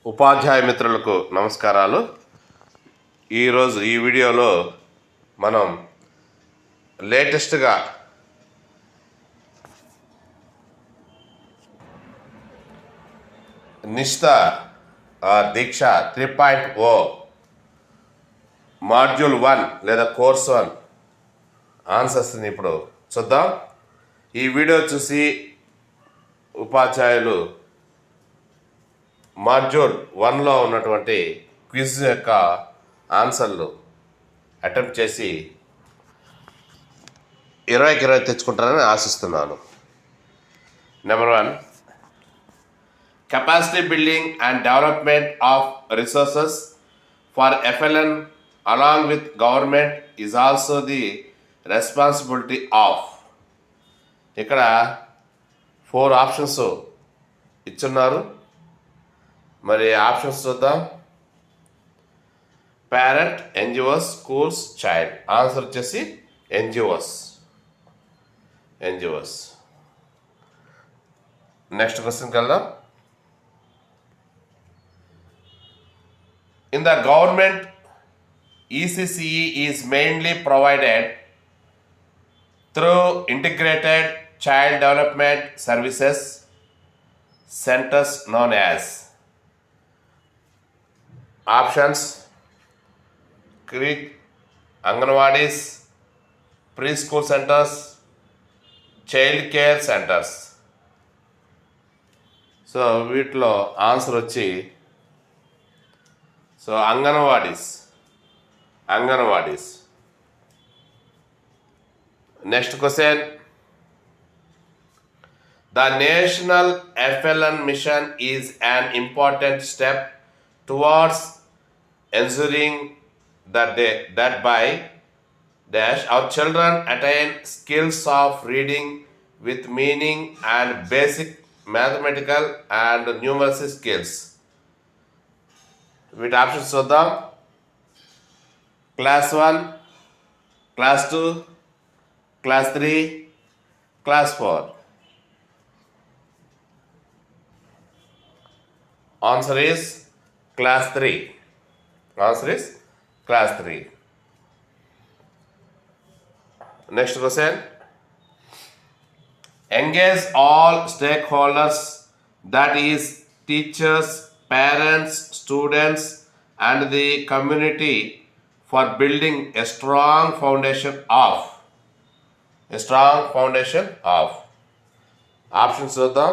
ఉపాధ్యాయ మిత్రులకు నమస్కారాలు. ఈరోజు ఈ వీడియోలో మనం లేటెస్ట్గా నిష్ఠ దీక్ష 3.0 మాడ్యూల్ 1 లేదా కోర్స్ 1 ఆన్సర్స్ని ఇప్పుడు చూద్దాం. ఈ వీడియో చూసి ఉపాధ్యాయులు మాడ్యూల్ 1లో ఉన్నటువంటి క్విజ్ యొక్క ఆన్సర్లు అటెంప్ట్ చేసి 20కి 20 తెచ్చుకుంటారని ఆశిస్తున్నాను. Number 1, capacity building and development of resources for FLN along with government is also the responsibility of. ఇక్కడ 4 ఆప్షన్స్ ఇచ్చున్నారు. మరి ఆప్షన్స్ చూద్దాం. Parent, NGOs, schools, child. Answer వచ్చేసి NGOs. నెక్స్ట్ క్వశ్చన్కి వెళ్దాం. In the government, ECCE is mainly provided through integrated child development services centers known as. Options: CREEC, Anganwadis, preschool centers, child care centers. So వీటిలో answer వచ్చి anganwadis. Next question. The National FLN mission is an important step towards ensuring that by dash our children attain skills of reading with meaning and basic mathematical and numeracy skills. వీటి options చూద్దాం. Class 1, class 2, class 3, class 4. Answer is class 3. Next question. Engage all stakeholders, that is teachers, parents, students and the community, for building a strong foundation of. Options చూద్దాం.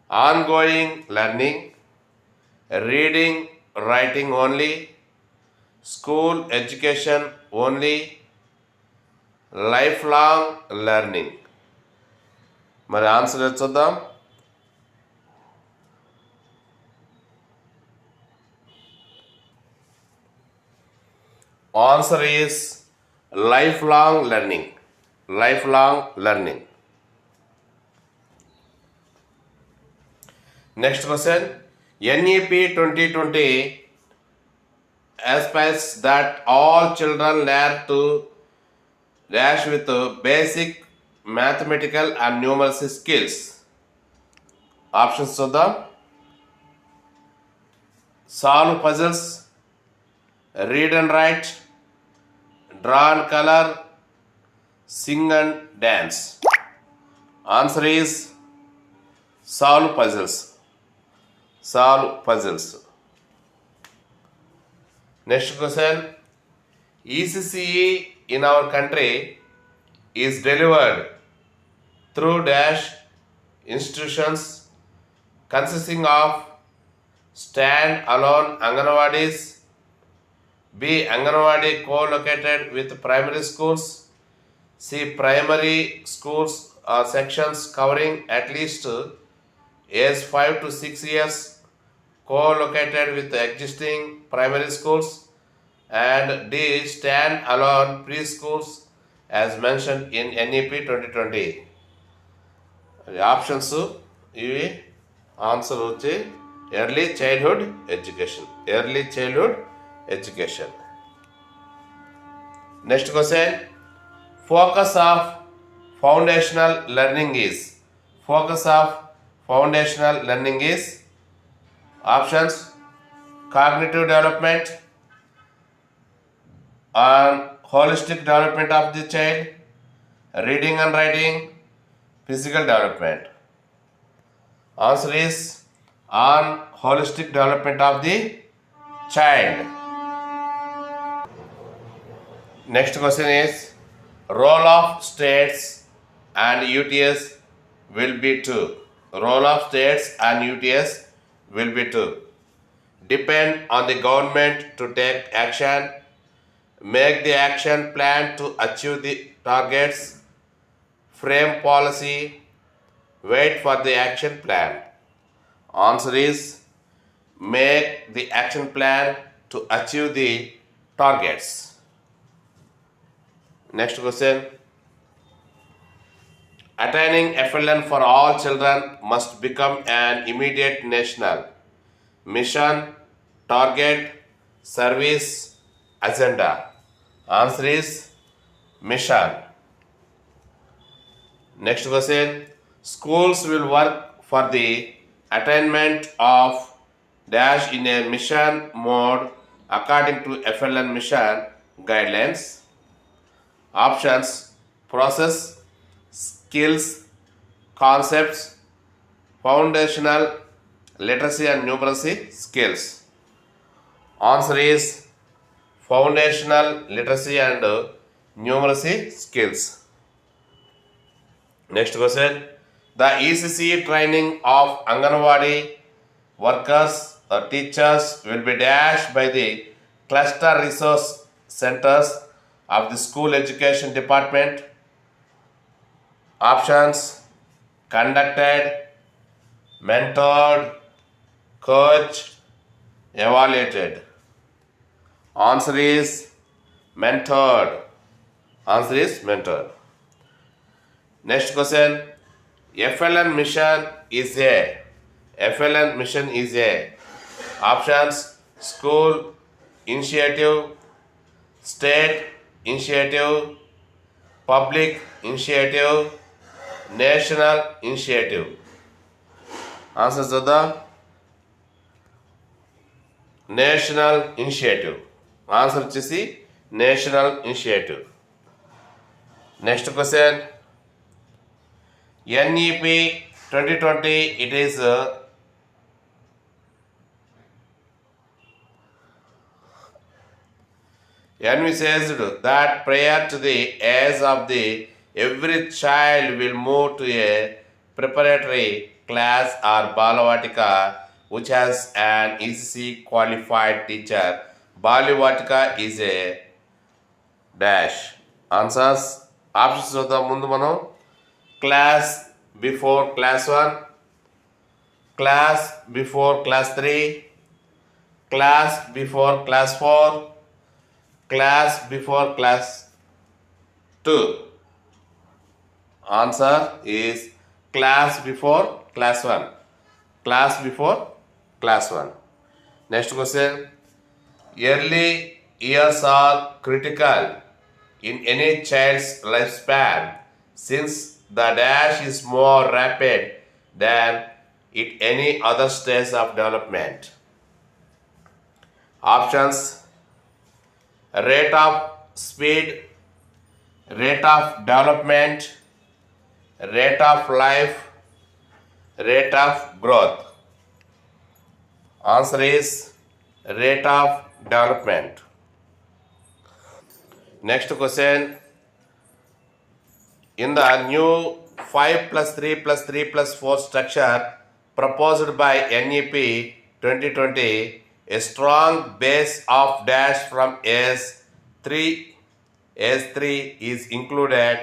Ongoing learning, reading, writing only, school education only, lifelong learning. మరి answer చూద్దాం. Answer is lifelong learning. Next question. NEP 2020 aspires that all children learn to dash with basic mathematical and numeracy skills. Options చూద్దాం. Solve puzzles, read and write, draw and color, sing and dance. Answer is solve puzzles. Next question. ECCE in our country is delivered through dash institutions consisting of stand-alone Anganwadis, B. Anganwadi co-located with primary schools, C. Primary schools or sections covering at least age 5 to 6 years co-located with existing primary schools, and D. stand-alone preschools as mentioned in NEP 2020. Options ఇవి. Answer వచ్చి early childhood education. Next question. Focus of foundational learning is Options: cognitive development, on holistic development of the child, reading and writing, physical development. Answer is on holistic development of the child. Next question is role of states and UTS will be two. Role of states and UTS will be two. Depend on the government to take action, make the action plan to achieve the targets, frame policy, wait for the action plan. Answer is make the action plan to achieve the targets. Next question. Attaining FLN for all children must become an immediate national mission, target, service, agenda. Answer is mission. Next question. Schools will work for the attainment of dash in a mission mode according to FLN mission guidelines. Options: process, skills, concepts, foundational literacy and numeracy skills. Answer is foundational literacy and numeracy skills. Next question. The ECC training of Anganwadi workers or teachers will be dashed by the cluster resource centers of the school education department. Options: conducted, mentored, coached, evaluated. Answer is mentored. Answer is mentored. Next question. FLN mission is a. FLN mission is a. Options: school initiative, state initiative, public initiative, national initiative. Answer to the national initiative. Answer వచ్చేసి national initiative. Next question. NEP 2020, it is envisaged that prior to the age of the every child will move to a preparatory class or Balavatika which has an ECC qualified teacher. Balavatika is a dash. Answers options చూద్దాం ముందు మనం. Class before class 1, class before class 3, class before class 4, class before class 2. Answer is class before class 1. Class before class 1. Next question. Early years are critical in any child's lifespan since the dash is more rapid than at any other stage of development. Options: rate of speed, rate of development, rate of life, rate of growth. Answer is rate of development. Next question. In the new 5+3+3+4 structure proposed by NEP 2020, a strong base of dash from S3 is included,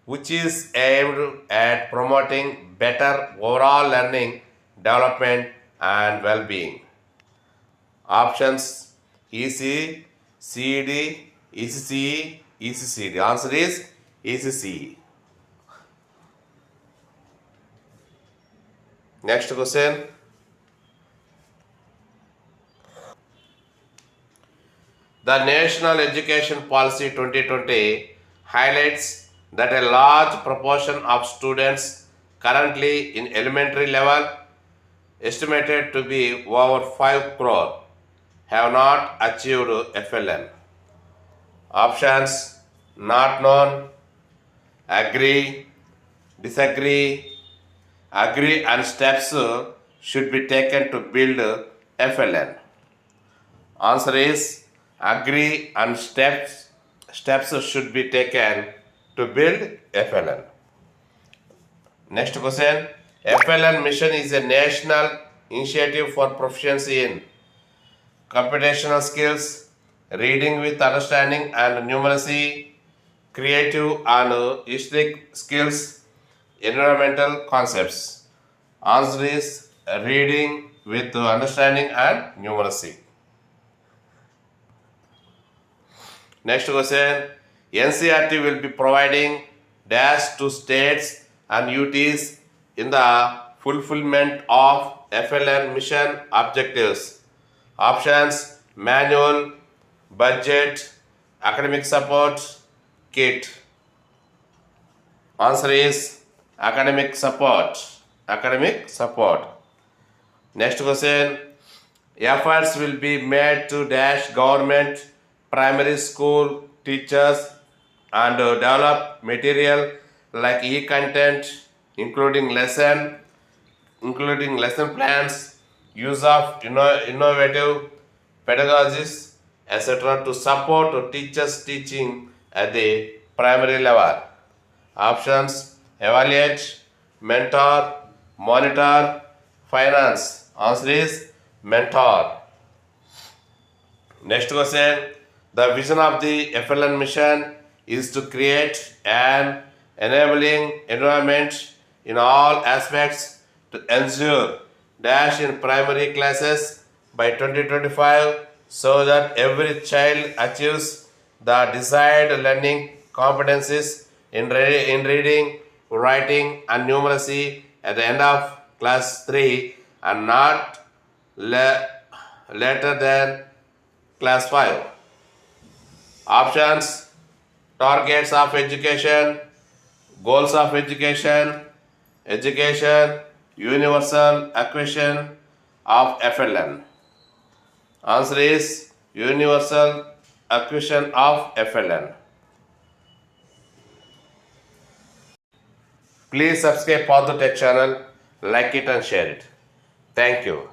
which is aimed at promoting better overall learning, development and well-being. Options: EC, CED, ECCE, ECCD. Answer is ECCE. Next question. The National Education Policy 2020 highlights that a large proportion of students currently in elementary level estimated to be over 5 crore, have not achieved FLN. Options: not known, agree, disagree, agree, and steps should be taken to build FLN. Answer is agree and steps should be taken to build FLN. Next question. FLN mission is a national initiative for proficiency in computational skills, reading with understanding and numeracy, creative and aesthetic skills, environmental concepts. Answer is reading with understanding and numeracy. Next question. NCERT will be providing dash to states and UTs in the fulfillment of FLN mission objectives. Options: manual, budget, academic support, kit. Answer is academic support. Academic support. Next question. Efforts will be made to dash government primary school teachers and develop material like e-content, including lesson plans, use of innovative pedagogies, etc. to support teachers teaching at the primary level. Options: evaluate, mentor, monitor, finance. Answer is mentor. Next question. The vision of the FLN mission is to create an enabling environment in all aspects to ensure dash in primary classes by 2025 so that every child achieves the desired learning competencies in reading, writing and numeracy at the end of class 3 and not later than class 5. Options: targets of education, goals of education, universal acquisition of FLN. Answer is universal acquisition of FLN. Please subscribe for the Tech channel, like it and share it. Thank you.